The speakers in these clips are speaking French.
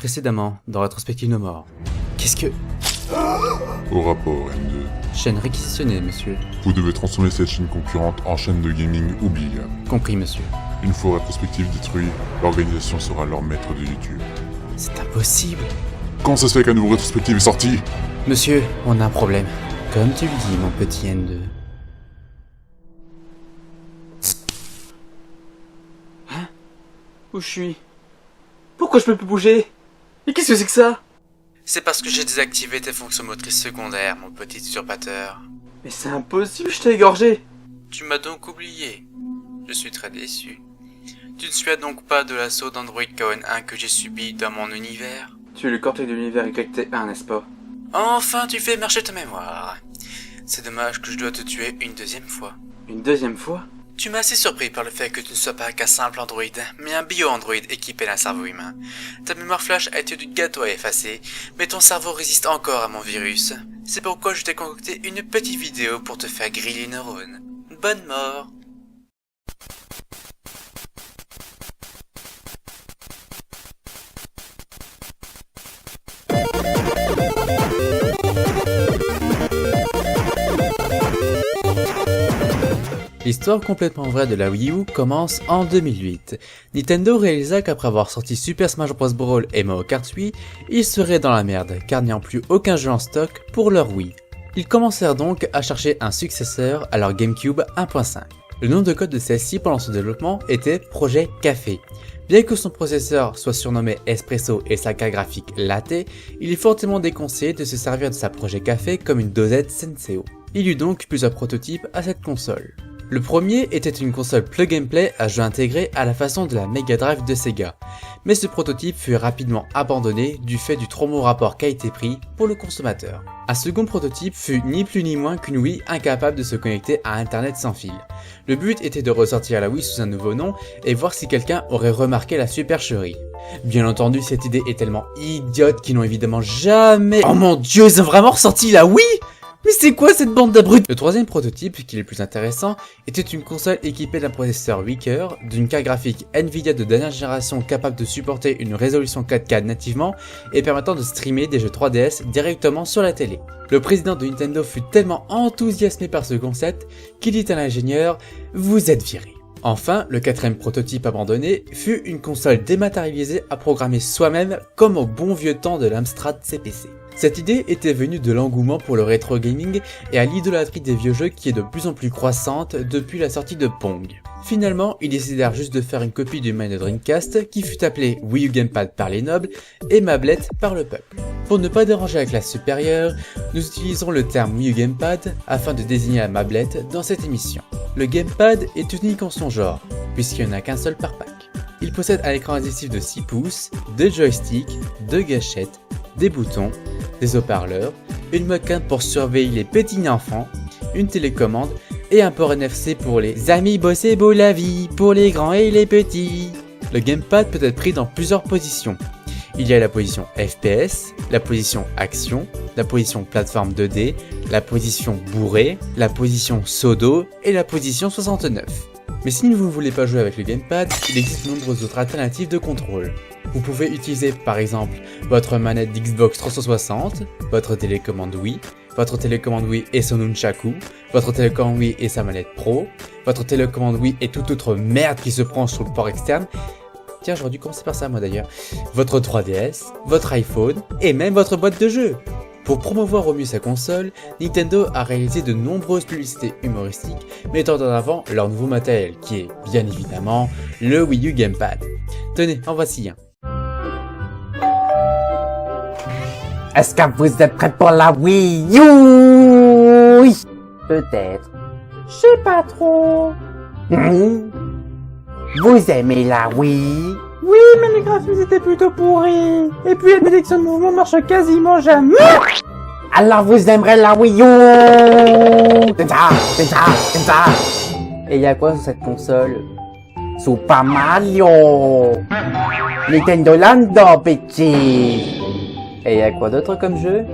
Précédemment, dans Rétrospective No More. Qu'est-ce que... Au rapport M2. Chaîne réquisitionnée, monsieur. Vous devez transformer cette chaîne concurrente en chaîne de gaming oubliable. Compris, monsieur. Une fois Rétrospective détruit, l'organisation sera leur maître de YouTube. C'est impossible. Comment ça se fait qu'un nouveau Rétrospective est sorti? Monsieur, on a un problème. Comme tu le dis, mon petit N2. Hein? Où je suis? Pourquoi je peux plus bouger? Et qu'est-ce que c'est que ça? C'est parce que j'ai désactivé tes fonctions motrices secondaires, mon petit usurpateur. Mais c'est impossible, je t'ai égorgé. Tu m'as donc oublié. Je suis très déçu. Tu ne suis donc pas de l'assaut d'Android KON1 que j'ai subi dans mon univers? Tu es le cortex de l'univers YT1, n'est-ce pas? Enfin, tu fais marcher ta mémoire. C'est dommage que je dois te tuer une deuxième fois. Une deuxième fois? Tu m'as assez surpris par le fait que tu ne sois pas qu'un simple Android, mais un bio-Android équipé d'un cerveau humain. Ta mémoire flash a été du gâteau à effacer, mais ton cerveau résiste encore à mon virus. C'est pourquoi je t'ai concocté une petite vidéo pour te faire griller les neurones. Bonne mort. L'histoire complètement vraie de la Wii U commence en 2008. Nintendo réalisa qu'après avoir sorti Super Smash Bros Brawl et Mario Kart Wii, ils seraient dans la merde car n'ayant plus aucun jeu en stock pour leur Wii. Ils commencèrent donc à chercher un successeur à leur GameCube 1.5. Le nom de code de celle-ci pendant son développement était Projet Café. Bien que son processeur soit surnommé Espresso et sa carte graphique Latte, il est fortement déconseillé de se servir de sa Projet Café comme une dosette Senseo. Il y eut donc plusieurs prototypes à cette console. Le premier était une console plug and play à jeux intégrés à la façon de la Mega Drive de Sega, mais ce prototype fut rapidement abandonné du fait du trop mauvais rapport qualité-prix pour le consommateur. Un second prototype fut ni plus ni moins qu'une Wii incapable de se connecter à internet sans fil. Le but était de ressortir la Wii sous un nouveau nom et voir si quelqu'un aurait remarqué la supercherie. Bien entendu, cette idée est tellement idiote qu'ils n'ont évidemment jamais... Oh mon dieu, ils ont vraiment ressorti la Wii! Mais c'est quoi cette bande d'abrutes? Le troisième prototype, qui est le plus intéressant, était une console équipée d'un processeur 8 cœurs, d'une carte graphique Nvidia de dernière génération capable de supporter une résolution 4K nativement et permettant de streamer des jeux 3DS directement sur la télé. Le président de Nintendo fut tellement enthousiasmé par ce concept qu'il dit à l'ingénieur « Vous êtes viré ». Enfin, le quatrième prototype abandonné fut une console dématérialisée à programmer soi-même comme au bon vieux temps de l'Amstrad CPC. Cette idée était venue de l'engouement pour le rétro gaming et à l'idolâtrie des vieux jeux qui est de plus en plus croissante depuis la sortie de Pong. Finalement, ils décidèrent juste de faire une copie du manette Dreamcast qui fut appelée Wii U Gamepad par les nobles et Mablette par le peuple. Pour ne pas déranger la classe supérieure, nous utilisons le terme Wii U Gamepad afin de désigner la Mablette dans cette émission. Le Gamepad est unique en son genre, puisqu'il n'y en a qu'un seul par pack. Il possède un écran adhésif de 6 pouces, 2 joysticks, 2 gâchettes, des boutons, des haut-parleurs, une webcam pour surveiller les petits enfants, une télécommande et un port NFC pour les amis bossez beau la vie, pour les grands et les petits. Le gamepad peut être pris dans plusieurs positions. Il y a la position FPS, la position action, la position plateforme 2D, la position bourré, la position sodo et la position 69. Mais si vous ne voulez pas jouer avec le gamepad, il existe de nombreuses autres alternatives de contrôle. Vous pouvez utiliser par exemple votre manette d'Xbox 360, votre télécommande Wii, votre télécommande Wii et son nunchaku, votre télécommande Wii et sa manette Pro, votre télécommande Wii et toute autre merde qui se branche sur le port externe. Tiens, j'aurais dû commencer par ça moi d'ailleurs. Votre 3DS, votre iPhone et même votre boîte de jeux. Pour promouvoir au mieux sa console, Nintendo a réalisé de nombreuses publicités humoristiques mettant en avant leur nouveau matériel qui est bien évidemment le Wii U Gamepad. Tenez, en voici un. Est-ce que vous êtes prêts pour la Wii U? Oui, peut-être. Je sais pas trop. Vous aimez la Wii? Oui, mais les graphismes étaient plutôt pourris. Et puis la détection de mouvement marche quasiment jamais. Alors vous aimerez la Wii U? C'est ça. Et y a quoi sur cette console? Super Mario, Nintendo Land, petit. Et y a quoi d'autre comme jeu?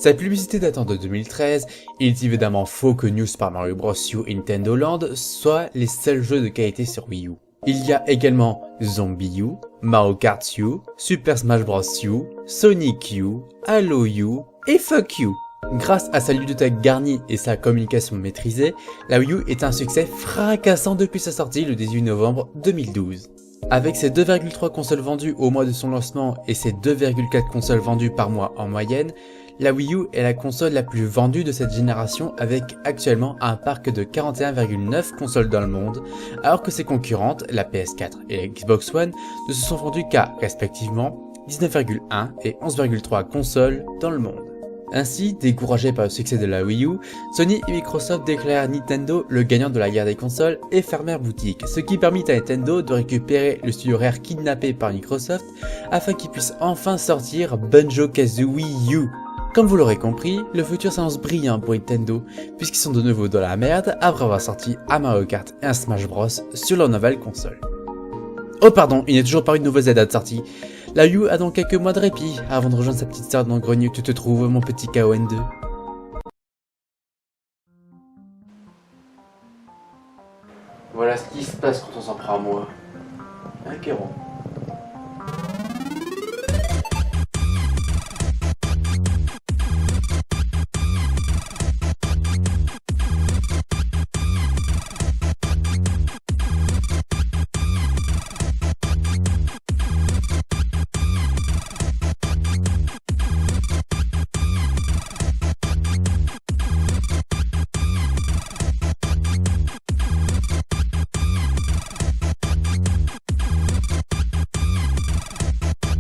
Sa publicité datant de 2013, il est évidemment faux que New Super Mario Bros. U et Nintendo Land soient les seuls jeux de qualité sur Wii U. Il y a également Zombie U, Mario Kart U, Super Smash Bros. U, Sonic U, Halo U et Fuck You. Grâce à sa ludothèque garnie et sa communication maîtrisée, la Wii U est un succès fracassant depuis sa sortie le 18 novembre 2012. Avec ses 2,3 consoles vendues au mois de son lancement et ses 2,4 consoles vendues par mois en moyenne, la Wii U est la console la plus vendue de cette génération avec actuellement un parc de 41,9 consoles dans le monde, alors que ses concurrentes, la PS4 et la Xbox One, ne se sont vendues qu'à, respectivement, 19,1 et 11,3 consoles dans le monde. Ainsi, découragés par le succès de la Wii U, Sony et Microsoft déclarèrent Nintendo le gagnant de la guerre des consoles et fermèrent boutique, ce qui permit à Nintendo de récupérer le studio Rare kidnappé par Microsoft afin qu'il puisse enfin sortir Banjo-Kazooie U. Comme vous l'aurez compris, le futur s'annonce brillant pour Nintendo, puisqu'ils sont de nouveau dans la merde après avoir sorti un Mario Kart et un Smash Bros sur leur nouvelle console. Oh pardon, il n'y a toujours pas eu de nouvelle date de sortie. La Wii U a donc quelques mois de répit avant de rejoindre sa petite sœur dans le grenier où tu te trouves, mon petit KON2. Voilà ce qui se passe quand on s'en prend à moi. Un Kéron.